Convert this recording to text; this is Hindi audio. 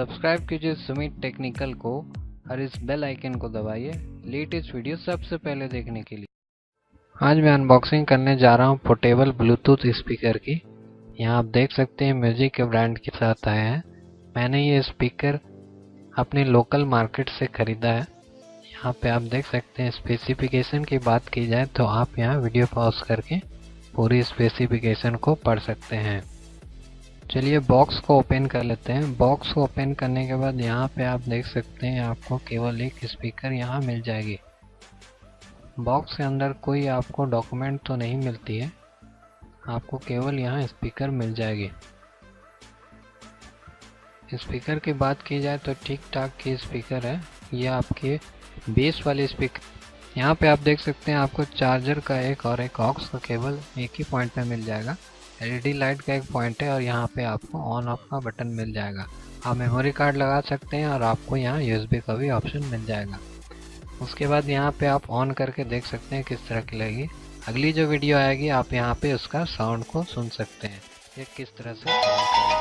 सब्सक्राइब कीजिए सुमित टेक्निकल को और इस बेल आइकन को दबाइए लेटेस्ट वीडियो सबसे पहले देखने के लिए। आज मैं अनबॉक्सिंग करने जा रहा हूँ पोर्टेबल ब्लूटूथ स्पीकर की। यहाँ आप देख सकते हैं म्यूजिक के ब्रांड के साथ आए हैं। मैंने ये स्पीकर अपने लोकल मार्केट से खरीदा है। यहाँ पे आप देख सकते हैं स्पेसिफिकेशन की बात की जाए तो आप यहाँ वीडियो पॉज करके पूरी स्पेसिफिकेशन को पढ़ सकते हैं। चलिए बॉक्स को ओपन कर लेते हैं। बॉक्स को ओपन करने के बाद यहाँ पे आप देख सकते हैं आपको केवल एक स्पीकर यहाँ मिल जाएगी। बॉक्स के अंदर कोई आपको डॉक्यूमेंट तो नहीं मिलती है, आपको केवल यहाँ स्पीकर मिल जाएगी। स्पीकर की बात की जाए तो ठीक ठाक की स्पीकर है। ये आपके बेस वाले स्पीकर। यहाँ पे आप देख सकते हैं आपको चार्जर का एक और एक ऑक्स का केबल एक ही पॉइंट पे मिल जाएगा। एलईडी लाइट का एक पॉइंट है और यहाँ पे आपको ऑन ऑफ का बटन मिल जाएगा। आप मेमोरी कार्ड लगा सकते हैं और आपको यहाँ यूएसबी का भी ऑप्शन मिल जाएगा। उसके बाद यहाँ पे आप ऑन करके देख सकते हैं किस तरह की लगेगी। अगली जो वीडियो आएगी आप यहाँ पे उसका साउंड को सुन सकते हैं ये किस तरह से